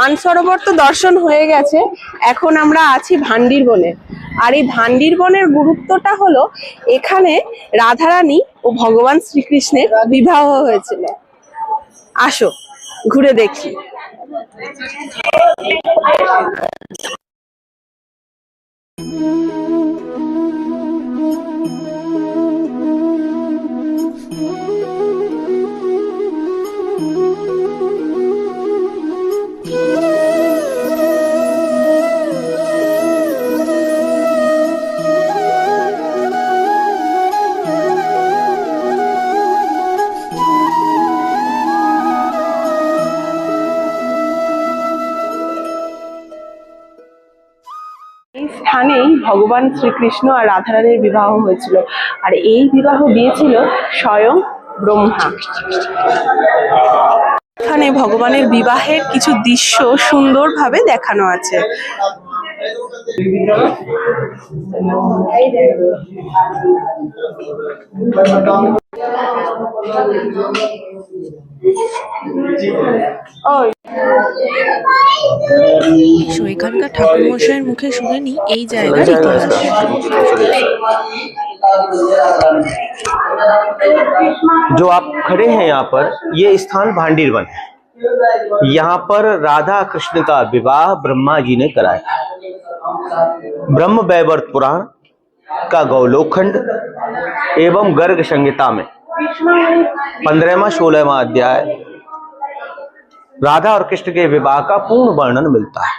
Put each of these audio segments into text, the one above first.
মানসরোবর তো দর্শন হয়ে গেছে, এখন আমরা আছি ভান্ডির বনে। আর এই ভান্ডির বনের গুরুত্বটা হলো এখানে রাধারানী ও ভগবান শ্রীকৃষ্ণের বিবাহ হয়েছিল। আসো ঘুরে দেখি। এই স্থানেই ভগবান শ্রীকৃষ্ণ আর রাধারানীর বিবাহ হয়েছিল, আর এই বিবাহ দিয়েছিল স্বয়ং ব্রহ্মা। এখানে ভগবানের বিবাহের কিছু দৃশ্য সুন্দরভাবে দেখানো আছে। এখানকার ঠাকুর মশাইয়ের মুখে শুনে নি এই জায়গার ইতিহাস। जो आप खड़े हैं यहाँ पर, ये स्थान भांडीर वन है। यहाँ पर राधा कृष्ण का विवाह ब्रह्मा जी ने कराया। ब्रह्म वैवर्त पुराण का गौलोकखंड एवं गर्ग संहिता में 15वां 16वां अध्याय राधा और कृष्ण के विवाह का पूर्ण वर्णन मिलता है।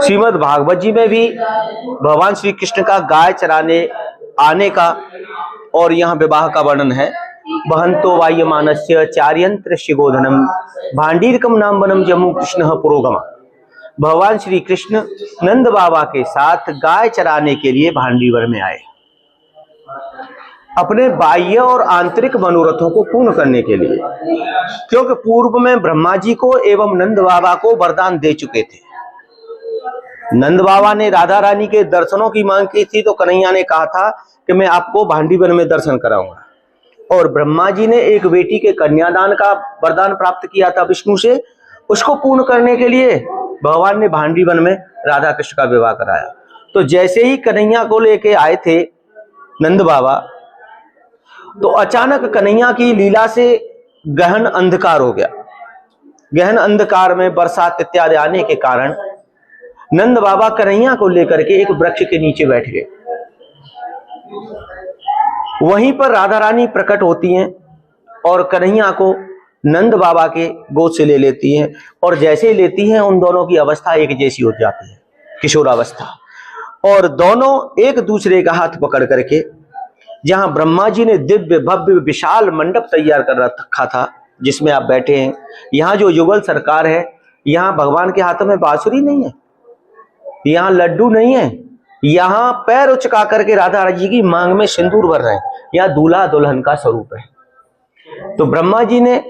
श्रीमद् भागवत जी में भी भगवान श्री कृष्ण का गाय चराने आने का और यहाँ विवाह का वर्णन है। वहंतो वायमानस्य चार्यंत्र शिगोधनम भांडीरकम नाम वनम जम्मू कृष्ण पुरोगम। भगवान श्री कृष्ण नंद बाबा के साथ गाय चराने के लिए भांडीवर में आए, अपने बाह्य और आंतरिक मनोरथों को पूर्ण करने के लिए, क्योंकि पूर्व में ब्रह्मा जी को एवं नंद बाबा को वरदान दे चुके थे। नंद बाबा ने राधा रानी के दर्शनों की मांग की थी, तो कन्हैया ने कहा था कि मैं आपको भांडीवन में दर्शन कराऊंगा। और ब्रह्मा जी ने एक बेटी के कन्यादान का वरदान प्राप्त किया था विष्णु से, उसको पूर्ण करने के लिए भगवान ने भांडीवन में राधा कृष्ण का विवाह कराया। तो जैसे ही कन्हैया को लेके आए थे नंद बाबा, तो अचानक कन्हैया की लीला से गहन अंधकार हो गया। गहन अंधकार में बरसात इत्यादि आने के कारण नंद बाबा कन्हैया को लेकर के एक वृक्ष के नीचे बैठ गए। वहीं पर राधा रानी प्रकट होती हैं और कन्हैया को नंद बाबा के गोद से ले लेती हैं, और जैसे ही लेती हैं उन दोनों की अवस्था एक जैसी हो जाती है, किशोरावस्था। और दोनों एक दूसरे का हाथ पकड़ करके, जहां ब्रह्मा जी ने दिव्य भव्य विशाल मंडप तैयार कर रखा था जिसमें आप बैठे हैं, यहाँ जो युगल सरकार है, यहाँ भगवान के हाथों में बांसुरी नहीं है, यहाँ लड्डू नहीं है, यहाँ पैर उचका करके राधा जी की मांग में सिंदूर भर रहे हैं। यहाँ दूल्हा दुल्हन का स्वरूप है। तो ब्रह्मा जी ने,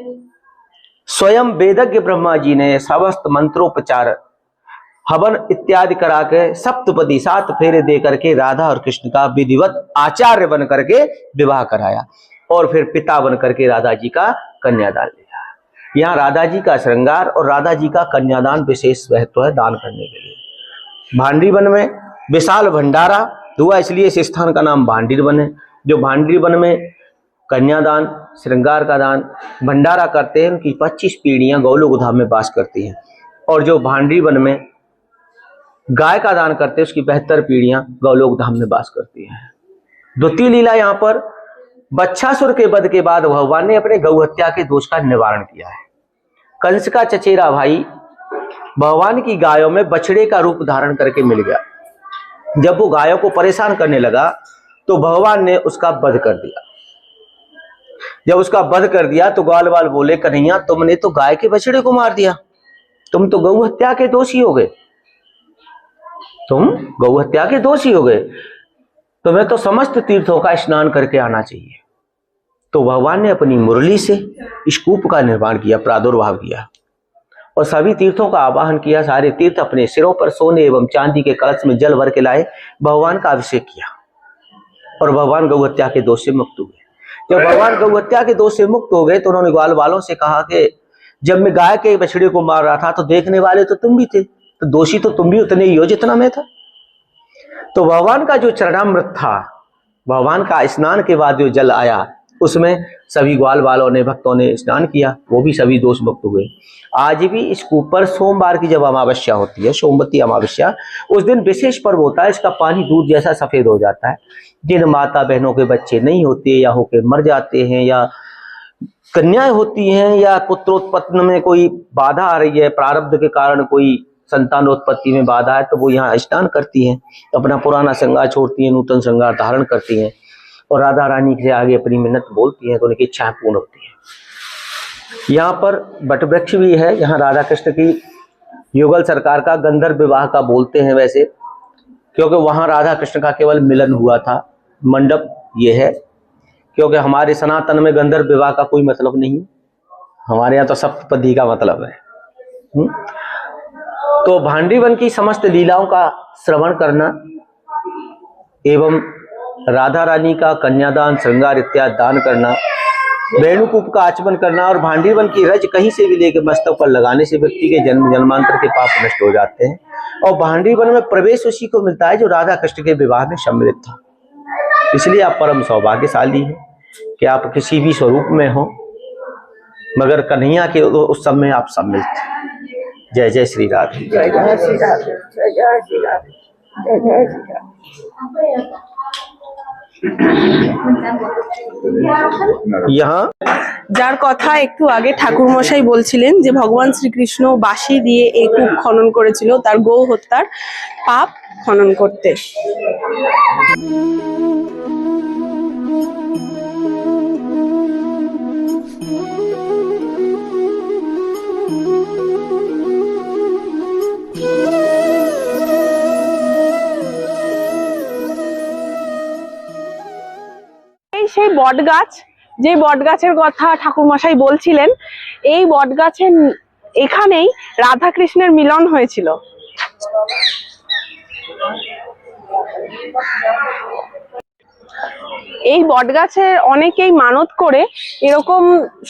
स्वयं वेदज्ञ ब्रह्मा जी ने समस्त मंत्रोपचार हवन इत्यादि करा के सप्तपदी 7 फेरे दे करके राधा और कृष्ण का विधिवत आचार्य बन करके विवाह कराया, और फिर पिता बन करके राधा जी का कन्यादान लिया। यहाँ राधा जी का श्रृंगार और राधा जी का कन्यादान विशेष महत्व है दान करने के लिए। भांडीर वन में विशाल भंडारा हुआ, इसलिए इस स्थान का नाम भांडीर वन है। जो भांडीर वन में कन्यादान, श्रृंगार का दान, भंडारा करते हैं, उनकी 25 पीढ़ियां गौलोक धाम में वास करती हैं। और जो भांडीर वन में गाय का दान करते हैं, उसकी 72 पीढ़ियां गौलोक धाम में वास करती हैं। द्वितीय लीला यहाँ पर बच्छासुर के वध के बाद भगवान ने अपने गौ हत्या के दोष का निवारण किया है। कंस का चचेरा भाई भगवान की गायों में बछड़े का रूप धारण करके मिल गया। जब वो गायों को परेशान करने लगा तो भगवान ने उसका वध कर दिया। जब उसका वध कर दिया तो ग्वाल वाल बोले, कन्हैया तुमने तो गाय के बछड़े को मार दिया, तुम तो गौ हत्या के दोषी हो गए, तुम गौ हत्या के दोषी हो गए, तुम्हें तो समस्त तीर्थों का स्नान करके आना चाहिए। तो भगवान ने अपनी मुरली से इस कूप का निर्माण किया, प्रादुर्भाव किया, और सभी तीर्थों का आवाहन किया। सारे तीर्थ अपने सिरों पर सोने एवं चांदी के कलश में जल भर के लाए, भगवान का अभिषेक किया, और भगवान गौ हत्या के दोष से मुक्त हुए। जब भगवान गौ हत्या के दोष से मुक्त हो गए तो उन्होंने ग्वाल वालों से कहा कि जब मैं गाय के बछड़े को मार रहा था तो देखने वाले तो तुम भी थे, तो दोषी तो तुम भी उतने ही हो जितना मैं था। तो भगवान का जो चरणामृत था, भगवान का स्नान के बाद जो जल आया, उसमें सभी ग्वाल वालों ने, भक्तों ने स्नान किया, वो भी सभी दोष मुक्त हुए। आज भी इसके ऊपर सोमवार की जब अमावस्या होती है, सोमवती अमावस्या, उस दिन विशेष पर्व होता है। इसका पानी दूध जैसा सफेद हो जाता है। जिन माता बहनों के बच्चे नहीं होते या होके मर जाते हैं, या कन्याएं होती हैं, या पुत्रोत्पत्ति में कोई बाधा आ रही है, प्रारब्ध के कारण कोई संतानोत्पत्ति में बाधा है, तो वो यहाँ स्नान करती हैं, अपना पुराना श्रृंगार छोड़ती हैं, नूतन श्रृंगार धारण करती हैं और राधा रानी से आगे अपनी मिन्नत बोलती हैं, तो उनकी इच्छाएं पूर्ण होती हैं। यहाँ पर बट वृक्ष भी है, यहाँ राधा कृष्ण की युगल सरकार का गंधर्व विवाह का बोलते हैं वैसे, क्योंकि वहाँ राधा कृष्ण का केवल मिलन हुआ था। मंडप ये है, क्योंकि हमारे सनातन में गंधर्व विवाह का कोई मतलब नहीं है, हमारे यहाँ तो सप्तपदी का मतलब है। तो भांडी वन की समस्त लीलाओं का श्रवण करना एवं राधा रानी का कन्यादान, श्रृंगार इत्यादि दान करना, वेणुकूप का आचमन करना और भांडी वन की रज कहीं से भी लेकर मस्तक पर लगाने से व्यक्ति के जन्म जन्मांतर के पाप नष्ट हो जाते हैं। और भांडी वन में प्रवेश उसी को मिलता है जो राधा कृष्ण के विवाह में सम्मिलित था। इसलिए आप परम सौभाग्यशाली हैं कि आप किसी भी स्वरूप में हो, मगर कन्हैया के उस समय आप सम्मिलित हैं। जय जय श्री राधे, जय जय श्री राधे, जय जय श्री राधे, जय जय श्री राधे। यहाँ যার কথা একটু আগে ঠাকুর মশাই বলছিলেন যে ভগবান শ্রীকৃষ্ণ বাঁশি দিয়ে এই কূপ খনন করেছিল তার গৌ হত্যার পাপ খনন করতে। সেই বটগাছ, যে বটগাছের কথা ঠাকুর মশাই বলছিলেন, এই বটগাছের এখানেই রাধা কৃষ্ণের মিলন হয়েছিল। এই বটগাছের অনেকেই মানত করে এরকম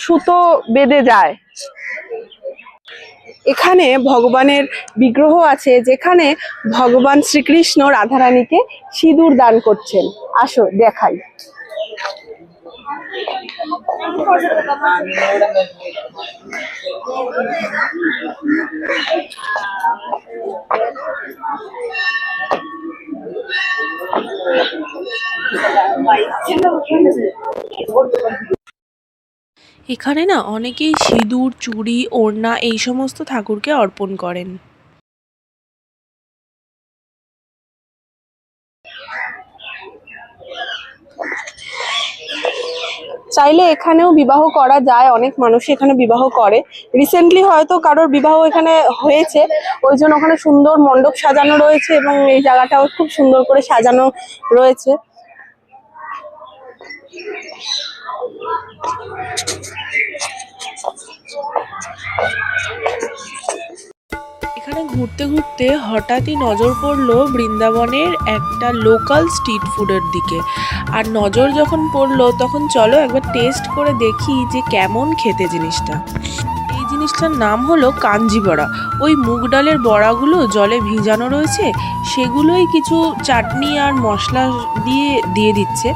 সুতো বেঁধে যায়। এখানে ভগবানের বিগ্রহ আছে, যেখানে ভগবান শ্রীকৃষ্ণ রাধারানীকে সিঁদুর দান করছেন। আসো দেখাই। এখানে না অনেকেই সিঁদুর, চুড়ি, ওড়না এই সমস্ত ঠাকুরকে অর্পণ করেন। চাইলে এখানেও বিবাহ করা যায়, অনেক মানুষ এখানে বিবাহ করে। রিসেন্টলি হয়তো কারোর বিবাহ এখানে হয়েছে, ওই জন্য ওখানে সুন্দর মণ্ডপ সাজানো রয়েছে এবং এই জায়গাটাও খুব সুন্দর করে সাজানো রয়েছে। এখানে ঘুরতে ঘুরতে হঠাৎই নজর পড়লো বৃন্দাবনের একটা লোকাল স্ট্রিট ফুডের দিকে। আর নজর যখন পড়লো তখন চলো একবার টেস্ট করে দেখি যে কেমন খেতে জিনিসটা। এই জিনিসটার নাম হলো কাঞ্জি বড়া। ওই মুগ ডালের বড়াগুলো জলে ভিজানো রয়েছে, সেগুলোই কিছু চাটনি আর মশলা দিয়ে দিচ্ছে।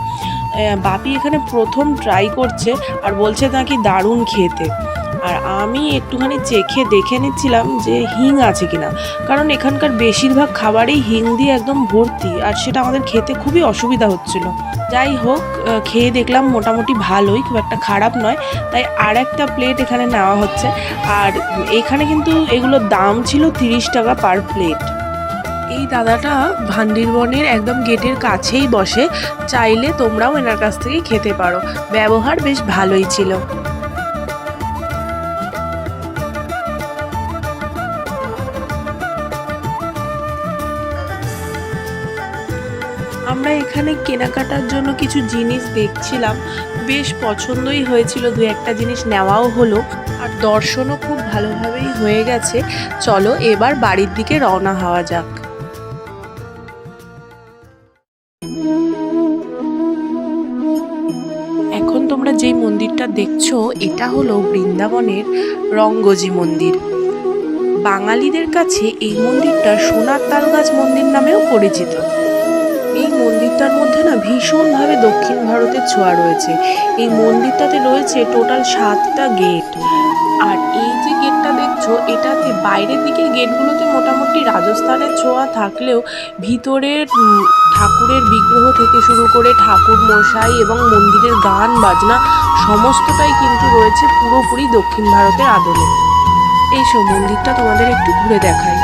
বাপি এখানে প্রথম ট্রাই করছে আর বলছে নাকি দারুণ খেতে। আর আমি একটুখানি চেখে দেখে নিচ্ছিলাম যে হিং আছে কিনা, কারণ এখানকার বেশিরভাগ খাবারেই হিং দিয়ে একদম ভর্তি, আর সেটা আমাদের খেতে খুবই অসুবিধা হচ্ছিল। যাই হোক, খেয়ে দেখলাম মোটামুটি ভালোই, খুব একটা খারাপ নয়। তাই আর একটা প্লেট এখানে নেওয়া হচ্ছে। আর এখানে কিন্তু এগুলোর দাম ছিল 30 টাকা পার প্লেট। এই দাদাটা ভান্ডিরবনের একদম গেটের কাছেই বসে, চাইলে তোমরাও এনার কাছ থেকে খেতে পারো। ব্যবহার বেশ ভালোই ছিল। আমরা এখানে কেনাকাটার জন্য কিছু জিনিস দেখছিলাম, বেশ পছন্দই হয়েছিল, দু একটা জিনিস নেওয়াও হলো, আর দর্শনও খুব ভালোভাবেই হয়ে গেছে। চলো এবার বাড়ির দিকে রওনা হওয়া যাক। এখন তোমরা যেই মন্দিরটা মন্দিরটা দেখছো এটা হলো বৃন্দাবনের রঙ্গজি মন্দির। বাঙালিদের কাছে এই মন্দিরটা সোনার তালগাছ মন্দির নামেও পরিচিত। এই মন্দিরটার মধ্যে না ভীষণভাবে দক্ষিণ ভারতের ছোঁয়া রয়েছে। এই মন্দিরটাতে রয়েছে টোটাল 7টা গেট। আর এই যে গেটটা দেখছো এটাতে বাইরের দিকের গেটগুলোতে মোটামুটি রাজস্থানের ছোঁয়া থাকলেও ভিতরের ঠাকুরের বিগ্রহ থেকে শুরু করে ঠাকুর মশাই এবং মন্দিরের গান বাজনা সমস্তটাই কিন্তু রয়েছে পুরোপুরি দক্ষিণ ভারতের আদলে। এইসব মন্দিরটা তোমাদের একটু ঘুরে দেখাই।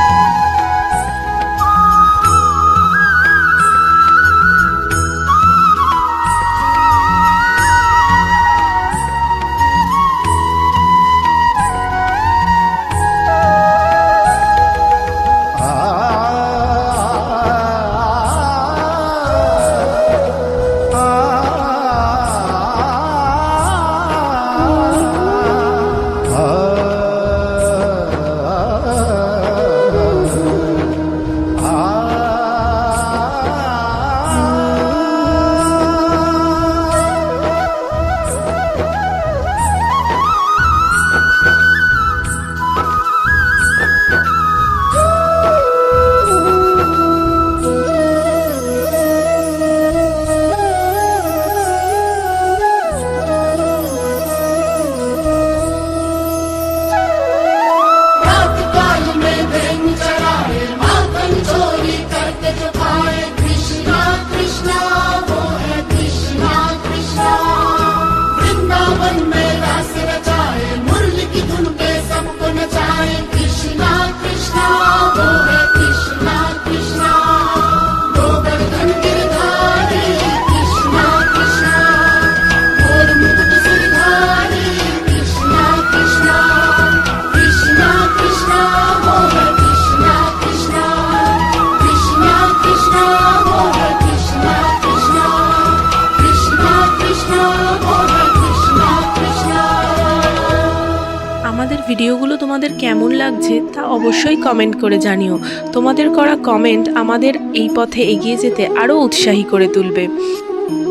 আমাদের ভিডিওগুলো তোমাদের কেমন লাগছে তা অবশ্যই কমেন্ট করে জানিও। তোমাদের করা কমেন্ট আমাদের এই পথে এগিয়ে যেতে আরও উৎসাহী করে তুলবে।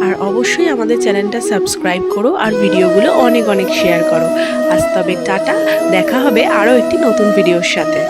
আর অবশ্যই আমাদের চ্যানেলটা সাবস্ক্রাইব করো আর ভিডিওগুলো অনেক অনেক শেয়ার করো। আজ তবে টাটা, দেখা হবে আরও একটি নতুন ভিডিওর সাথে।